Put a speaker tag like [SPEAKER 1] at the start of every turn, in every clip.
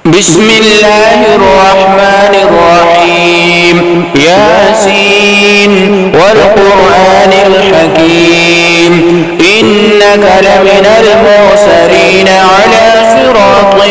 [SPEAKER 1] بسم الله الرحمن الرحيم. ياسين والقرآن الحكيم إنك لمن المرسلين على صراط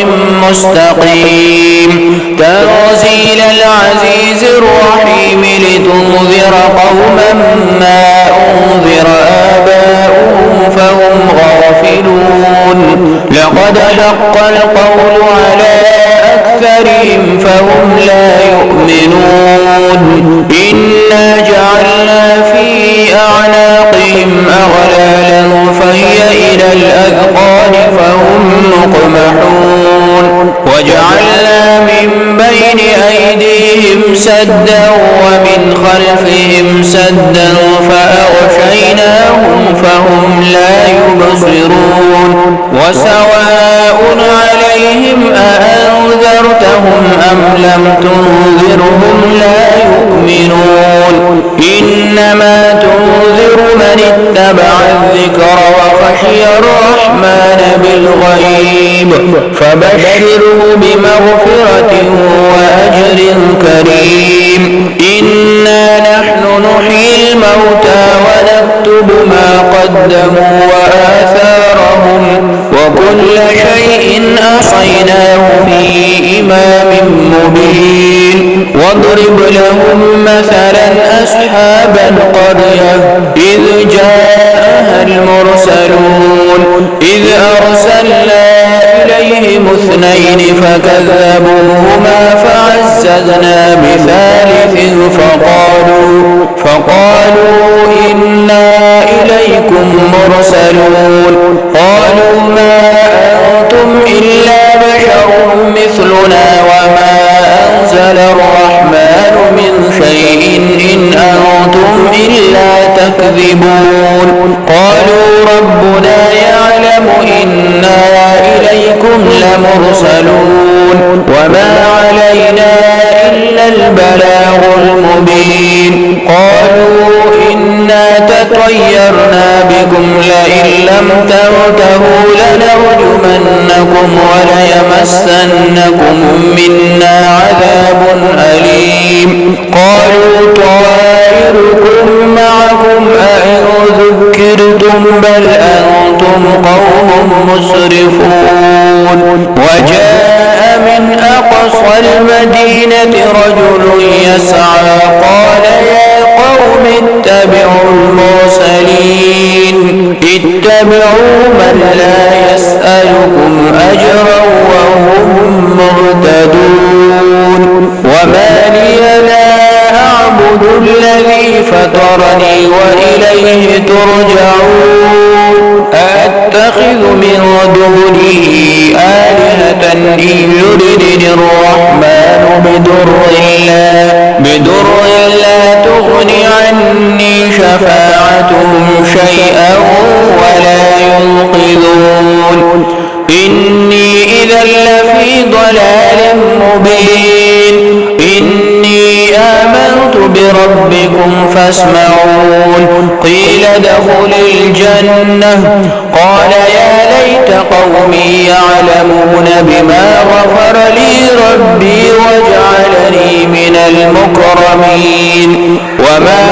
[SPEAKER 1] مستقيم تنزيل العزيز الرحيم لتنذر قوما ما أنذر آباؤهم فهم غافلون لقد حق القول على أكثرهم فهم لا يؤمنون إنا جعلنا في أعناقهم أغلالا فهي إلى الأذقان فهم مقمحون وجعلنا من بين أيديهم سدا ومن خلفهم سدا فأغشيناهم فهم لا يبصرون وسواء عليهم أأنذرتهم أم لم تنذرهم لا يؤمنون إنما تنذر من اتبع الذكر وخشي الرحمن بالغيب فبشره بمغفرة وأجر كريم إنا نحن نحيي الموتى ونكتب ما قدموا وآثارهم وكل شيء أحصيناه في إمام مبين واضرب لهم مثلا أصحاب القرية إذ جاءها المرسلون إذ أرسلنا إليهم اثنين فكذبوهما فعززنا بثالث فقالوا إنا إليكم مرسلون قالوا ما أنتم إلا بشر مثلنا وما أنزل الرحمن من شيء إن أنتم إلا تكذبون قالوا ربنا يعلم إنا إليكم لمرسلون وما علينا إلا البلاغ المبين قالوا إنا تطيرنا بكم لئن لم تنتهوا لنرجمنكم وليمسنكم منا عذاب أليم قالوا طائركم معكم أئن ذكرتم بل أنتم قوم مسرفون وجاء من أقصى المدينة رجل يسعى قال يا قوم اتبعوا المرسلين اتبعوا من لا يسألكم أجرا وهم مهتدون وما لي لا أعبد الذي فطرني وإليه ترجعون أتخذ من دونه آلهة إن يردني الرحمن بدر لا تغني عني شفاعتهم شيئا ولا ينقذون إني إذا لفي ضلال مبين إني آمنت بربكم فاسمعون قيل ادخل الجنة قال يا ليت قومي يعلمون بما غفر لي ربي وجعلني من المكرمين وما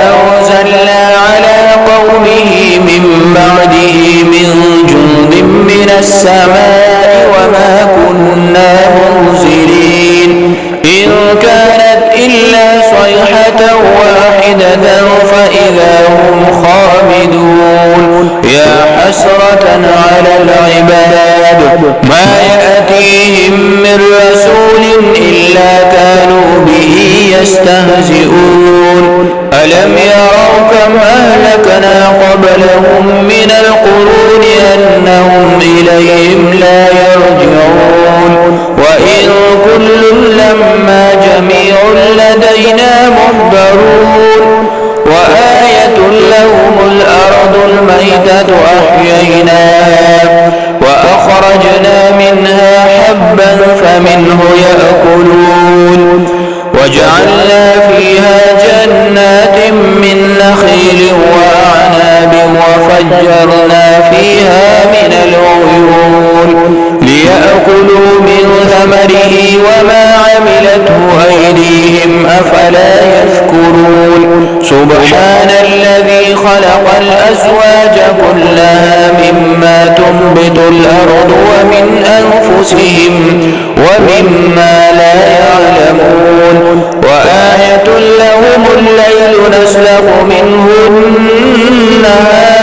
[SPEAKER 1] أنزلنا على قومه من بعده من جند من السماء وما كنا منزلين إن كانت إلا صيحة واحدة فإذا هم خامدون يا حسرة على العباد ما يأتيهم من رسول إلا كانوا به يستهزئون ألم يروا كم أهلكنا قبلهم من القرون أنهم إليهم لا يرجعون وإن كل لما جميع لدينا محضرون وآية لهم الأرض الميتة أحييناها وأخرجنا منها حبا فمنه يأكلون وجعلنا فيها جنات من نخيل وأعناب وفجرنا فيها من العيون ليأكلوا من ثمره وما عملته أيديهم أفلا يشكرون سبحان الذي خلق الأزواج كلها مما تنبت الأرض ومن أنفسهم ومما لا يعلمون وآية لهم الليل نسلخ منه النهار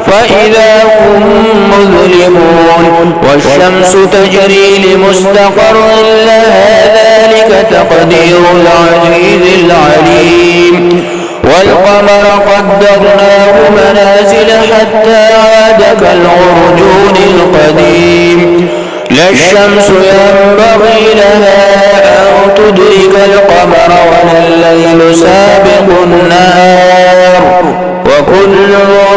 [SPEAKER 1] فإذا هم مظلمون والشمس تجري لمستقر لها ذلك تقدير العزيز العليم والقمر قدرناه منازل حتى عاد كالعرجون القديم لا الشمس ينبغي لها أن تدرك القمر ولا الليل سابق النهار وكل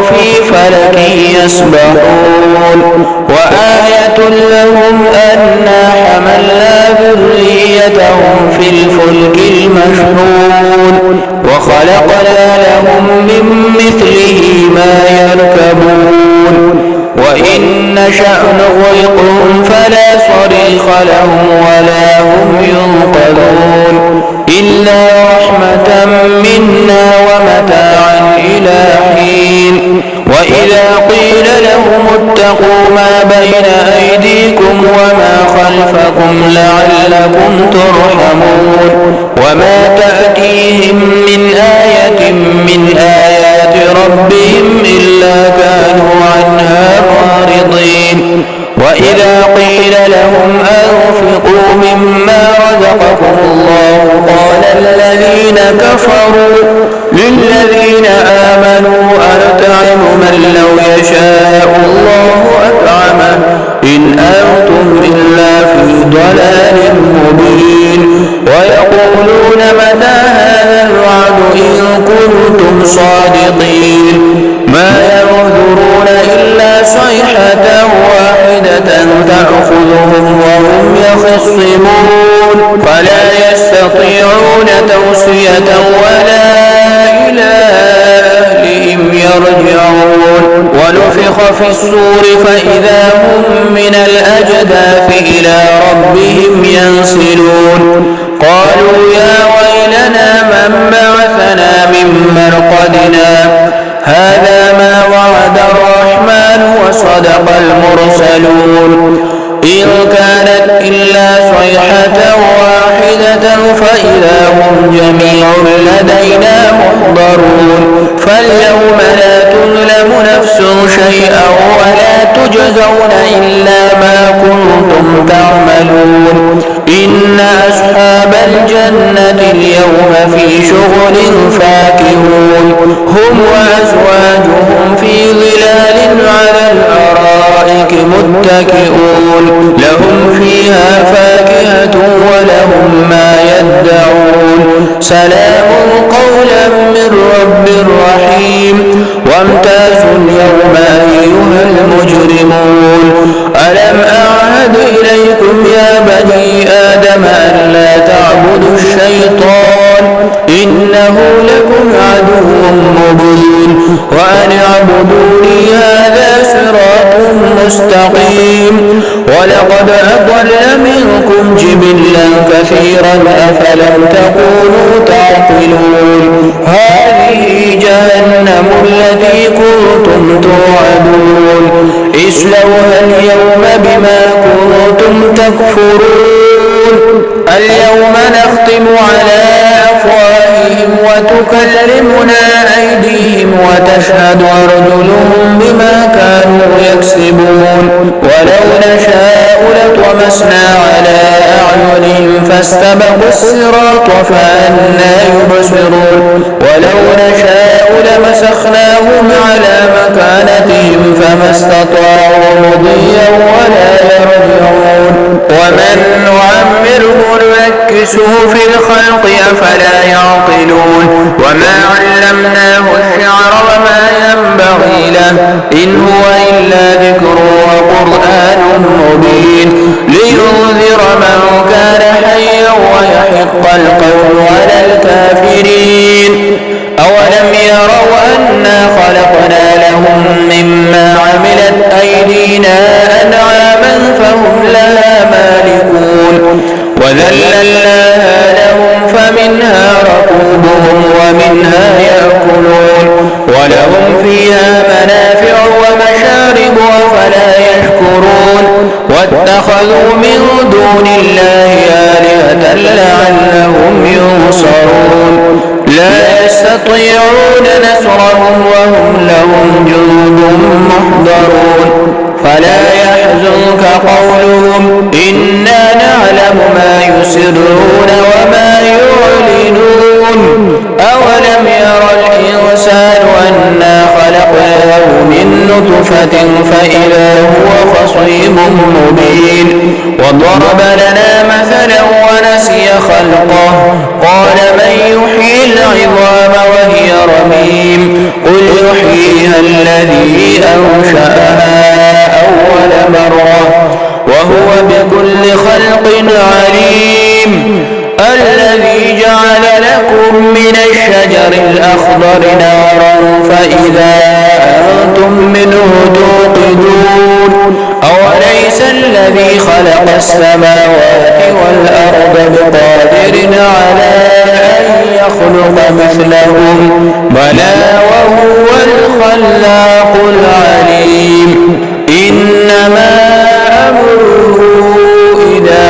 [SPEAKER 1] في فلك يسبحون وآية لهم أنا حملنا ذريتهم في الفلك المشحون وخلقنا لهم من مثله ما يركبون وإن نشأ نغرقهم فلا صريخ لهم ولا هم ينقذون إلا رحمة منا ومتاعا إلى حين وإذا قيل لهم اتقوا ما بين أيديكم وما خلفكم لعلكم ترحمون وما تأتيهم من آية من آيات ربهم إلا كانوا عنها معرضين وإذا قيل لهم أنفقوا مما رزقكم الله قال الذين كفروا للذين آمنوا أنطعم من لو يشاء الله أطعمه إن أنتم إلا في ضلال مبين ويقولون متى هذا الوعد إن كنتم صادقين ما ينظرون إلا صيحة واحدة تأخذهم وهم يخصمون فلا يستطيعون توصية ولا إلى أهلهم يرجعون ونفخ في الصور فإذا هم من الأجداث إلى ربهم ينسلون قالوا يا ويلنا من بعثنا من مرقدنا هذا ما وعد الرحمن وصدق المرسلون إن كانت إلا صيحة واحدة فإذا هم جميع لدينا محضرون فاليوم لا تظلم نفس شيئا ولا تجزون إلا ما كنتم تعملون إن أصحاب الجنة اليوم في شغل فاكهون هم وأزواجهم في ظلال على الأرائك متكئون لهم فيها فاكهة ولهم ما يدعون سلام قولا من رب رحيم وامتازوا اليوم أيها المجرمون ألم أعهد إليكم يا بني آدم أن لا تعبدوا الشيطان إنه لكم عدو مبين وأن اعبدوني هذا صراط مستقيم ولقد أضل منكم جبلا كثيرا أفلم تكونوا تعقلون هذه جهنم التي كنتم توعدون اصلوها اليوم بما كنتم تكفرون اليوم نختم على أفواههم وتكلمنا أيديهم وتشهد أرجلهم بما كانوا يكسبون ولو نشاء لطمسنا على أعينهم فاستبقوا الصراط فأنى يبصرون ولو نشاء لمسخناهم على مكانتهم فما استطاعوا مضيا ولا يرجعون ومن نعمره ننكسه في الخلق أفلا يعقلون وما علمناه الشعر وما ينبغي له إن هو إلا ذكر وقرآن مبين لينذر من كان حيا ويحق القول على الكافرين أولم يروا أنا خلقنا لهم مما عملت أيدينا أنعاما من دون الله آلهة لعلهم ينصرون لا يستطيعون نصرهم وهم لهم جند محضرون فلا يحزنك قولهم إنا نعلم ما يسرون وما يعلنون أولم ير الإنسان أنا خلقناه من نطفة فإذا هو خصيم مبين وضرب لنا مثلا ونسي خلقه قال من يحيي العظام وهي رميم قل يحييها الذي أنشأها أول مرة وهو بكل خلق عليم الذي جعل لكم من الشجر الأخضر نارا فإذا أنتم منه توقدون أوليس الذي خلق السماوات والأرض بقادر على أن يخلق مثلهم بلى وهو الخلاق العليم إنما أمره إذا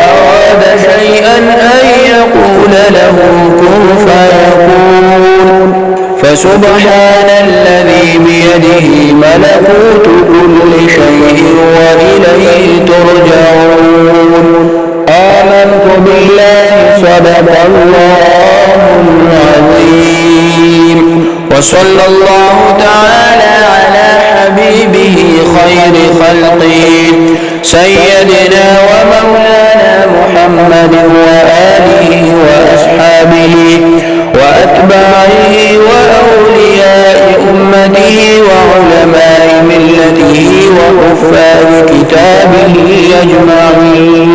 [SPEAKER 1] أراد شيئا أن يقول له كن فيكون فسبحان الذي بيده ملكوت كل شيء وإليه ترجعون آمنت بالله صدق الله العظيم وصلى الله تعالى على حبيبه خير خلقه سيدنا ومولانا محمد وآله وأصحابه وأتباعه وأولياء أمته وعلماء ملته وحفاظ كتابه أجمعين